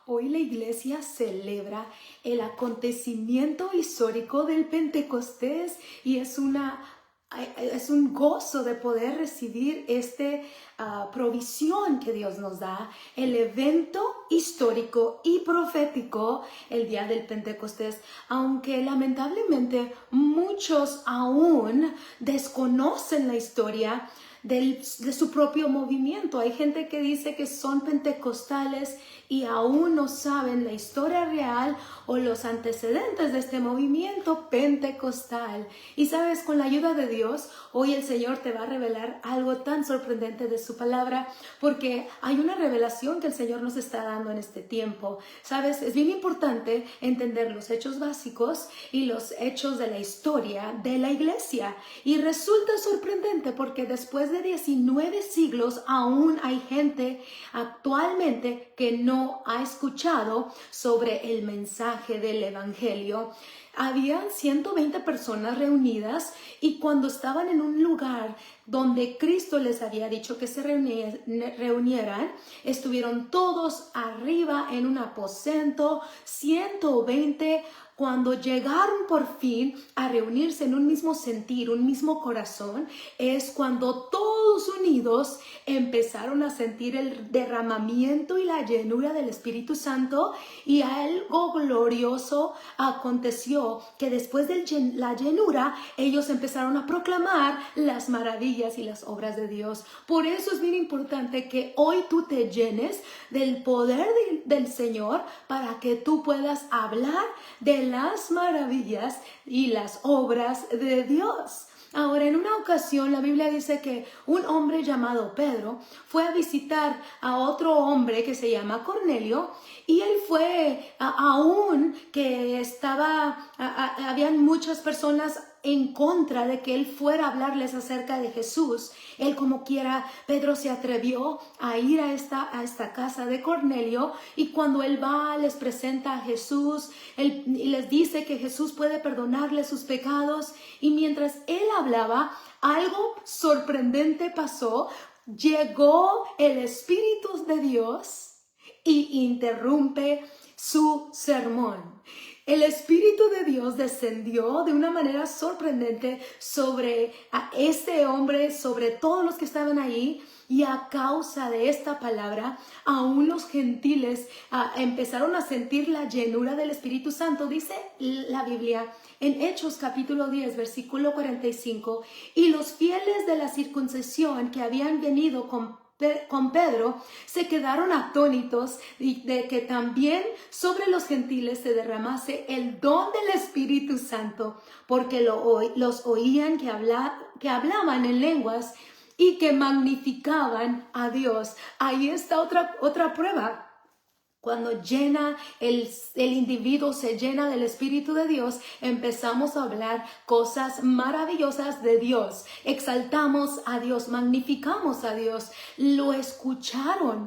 Hoy la iglesia celebra el acontecimiento histórico del Pentecostés y es un gozo de poder recibir provisión que Dios nos da, el evento histórico y profético, el día del Pentecostés, aunque lamentablemente muchos aún desconocen la historia de su propio movimiento. Hay gente que dice que son pentecostales y aún no saben la historia real o los antecedentes de este movimiento pentecostal. Y sabes, con la ayuda de Dios, hoy el Señor te va a revelar algo tan sorprendente de su palabra, porque hay una revelación que el Señor nos está dando en este tiempo. Sabes, es bien importante entender los hechos básicos y los hechos de la historia de la iglesia. Y resulta sorprendente porque después de 19 siglos aún hay gente actualmente que no ha escuchado sobre el mensaje del evangelio. Habían 120 personas reunidas y cuando estaban en un lugar donde Cristo les había dicho que se reunieran, estuvieron todos arriba en un aposento, 120. Cuando llegaron por fin a reunirse en un mismo sentir, un mismo corazón, es cuando todos unidos empezaron a sentir el derramamiento y la llenura del Espíritu Santo, y algo glorioso aconteció, que después de la llenura ellos empezaron a proclamar las maravillas y las obras de Dios. Por eso es bien importante que hoy tú te llenes del poder del Señor para que tú puedas hablar de las maravillas y las obras de Dios. Ahora, en una ocasión la Biblia dice que un hombre llamado Pedro fue a visitar a otro hombre que se llama Cornelio, y él fue aún que habían muchas personas en contra de que él fuera a hablarles acerca de Jesús. Él, como quiera, Pedro se atrevió a ir a esta casa de Cornelio, y cuando él va, les presenta a Jesús, y les dice que Jesús puede perdonarle sus pecados, y mientras él hablaba, algo sorprendente pasó. Llegó el Espíritu de Dios y interrumpe su sermón. El Espíritu de Dios descendió de una manera sorprendente sobre a este hombre, sobre todos los que estaban ahí, y a causa de esta palabra, aún los gentiles empezaron a sentir la llenura del Espíritu Santo. Dice la Biblia en Hechos capítulo 10, versículo 45, y los fieles de la circuncisión que habían venido con Pedro se quedaron atónitos de que también sobre los gentiles se derramase el don del Espíritu Santo, porque los oían que hablaban en lenguas y que magnificaban a Dios. Ahí está otra prueba. Cuando el individuo se llena del Espíritu de Dios, empezamos a hablar cosas maravillosas de Dios. Exaltamos a Dios, magnificamos a Dios. Los escucharon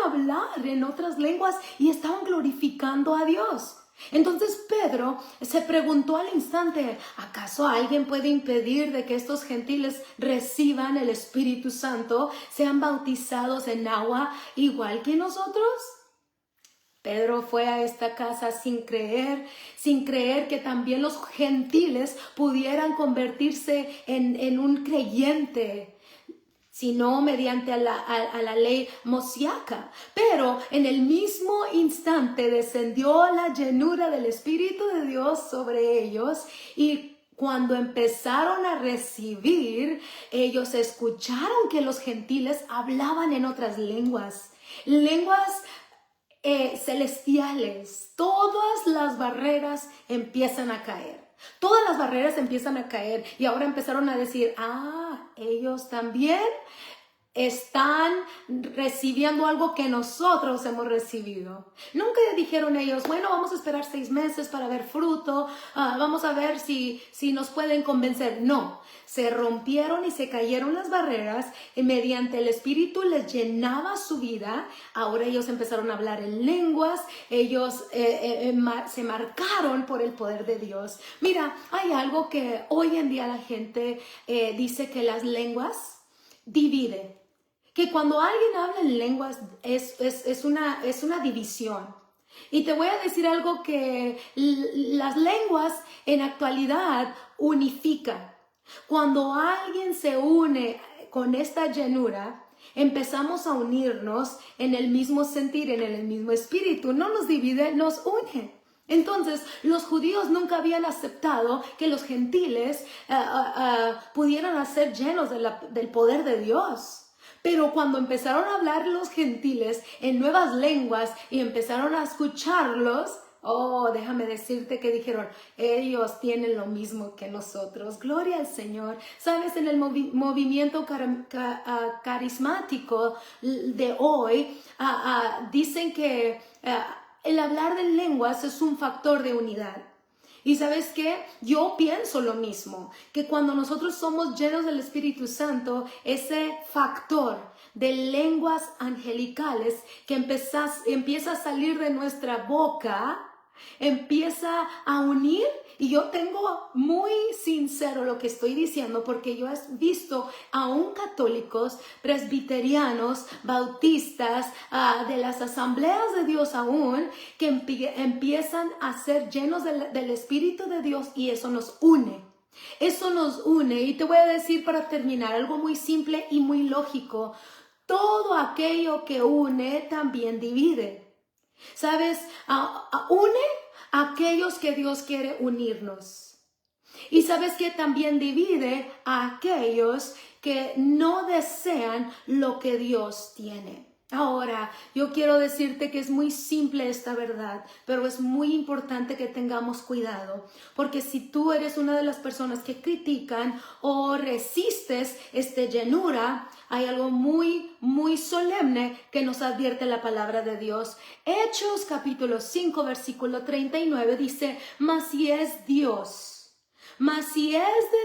hablar en otras lenguas y estaban glorificando a Dios. Entonces Pedro se preguntó al instante: ¿acaso alguien puede impedir de que estos gentiles reciban el Espíritu Santo, sean bautizados en agua igual que nosotros? Pedro fue a esta casa sin creer que también los gentiles pudieran convertirse en un creyente, sino mediante a la ley mosiaca. Pero en el mismo instante descendió la llenura del Espíritu de Dios sobre ellos, y cuando empezaron a recibir, ellos escucharon que los gentiles hablaban en otras lenguas celestiales. Todas las barreras empiezan a caer. Y ahora empezaron a decir: ellos también están recibiendo algo que nosotros hemos recibido. Nunca dijeron ellos: bueno, vamos a esperar 6 meses para ver fruto, vamos a ver si nos pueden convencer. No, se rompieron y se cayeron las barreras, y mediante el Espíritu les llenaba su vida. Ahora ellos empezaron a hablar en lenguas, ellos se marcaron por el poder de Dios. Mira, hay algo que hoy en día la gente dice, que las lenguas dividen. que cuando alguien habla en lenguas es una división. Y te voy a decir algo que las lenguas en actualidad unifican. Cuando alguien se une con esta llenura, empezamos a unirnos en el mismo sentir, en el mismo espíritu. No nos divide, nos une. Entonces, los judíos nunca habían aceptado que los gentiles pudieran ser llenos del poder de Dios. Pero cuando empezaron a hablar los gentiles en nuevas lenguas y empezaron a escucharlos, oh, déjame decirte que dijeron, ellos tienen lo mismo que nosotros. Gloria al Señor. Sabes, en el movimiento carismático de hoy, dicen que el hablar de lenguas es un factor de unidad. Y ¿sabes qué? Yo pienso lo mismo, que cuando nosotros somos llenos del Espíritu Santo, ese factor de lenguas angelicales que empieza a salir de nuestra boca, empieza a unir. Y yo tengo muy sincero lo que estoy diciendo, porque yo he visto aún católicos, presbiterianos, bautistas, de las asambleas de Dios aún, que empiezan a ser llenos del Espíritu de Dios, y eso nos une. Eso nos une. Y te voy a decir para terminar algo muy simple y muy lógico. Todo aquello que une también divide. ¿Sabes? Une a aquellos que Dios quiere unirnos. Y sabes que también divide a aquellos que no desean lo que Dios tiene. Ahora, yo quiero decirte que es muy simple esta verdad, pero es muy importante que tengamos cuidado, porque si tú eres una de las personas que critican o resistes esta llenura, hay algo muy, muy solemne que nos advierte la palabra de Dios. Hechos capítulo 5, versículo 39 dice, mas si es de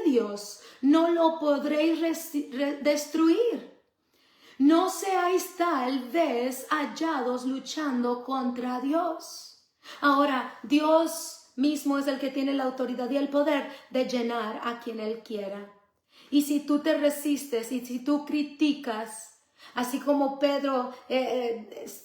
Dios, no lo podréis destruir. No seáis tal vez hallados luchando contra Dios. Ahora, Dios mismo es el que tiene la autoridad y el poder de llenar a quien Él quiera. Y si tú te resistes y si tú criticas, así como Pedro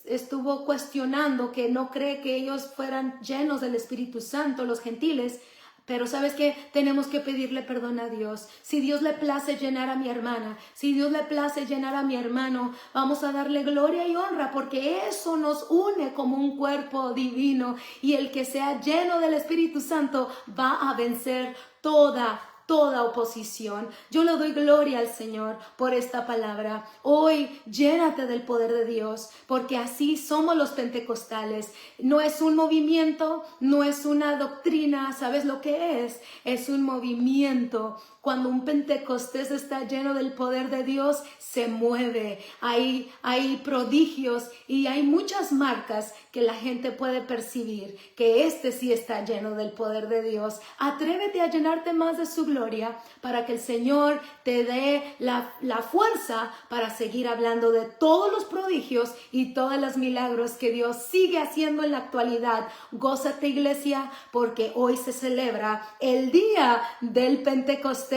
estuvo cuestionando que no cree que ellos fueran llenos del Espíritu Santo, los gentiles, pero ¿sabes qué? Tenemos que pedirle perdón a Dios. Si Dios le place llenar a mi hermana, si Dios le place llenar a mi hermano, vamos a darle gloria y honra, porque eso nos une como un cuerpo divino, y el que sea lleno del Espíritu Santo va a vencer toda oposición. Yo le doy gloria al Señor por esta palabra. Hoy llénate del poder de Dios, porque así somos los pentecostales. No es un movimiento, no es una doctrina. ¿Sabes lo que es? Es un movimiento. Cuando un pentecostés está lleno del poder de Dios, se mueve. Hay prodigios y hay muchas marcas que la gente puede percibir, que sí está lleno del poder de Dios. Atrévete a llenarte más de su gloria, para que el Señor te dé la fuerza para seguir hablando de todos los prodigios y todos los milagros que Dios sigue haciendo en la actualidad. Gózate, iglesia, porque hoy se celebra el día del Pentecostés,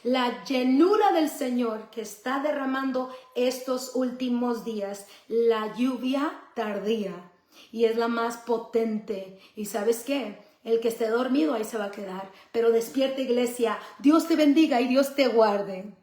la llenura del Señor que está derramando estos últimos días, la lluvia tardía, y es la más potente. ¿Y sabes qué? El que esté dormido ahí se va a quedar, pero despierta, iglesia. Dios te bendiga y Dios te guarde.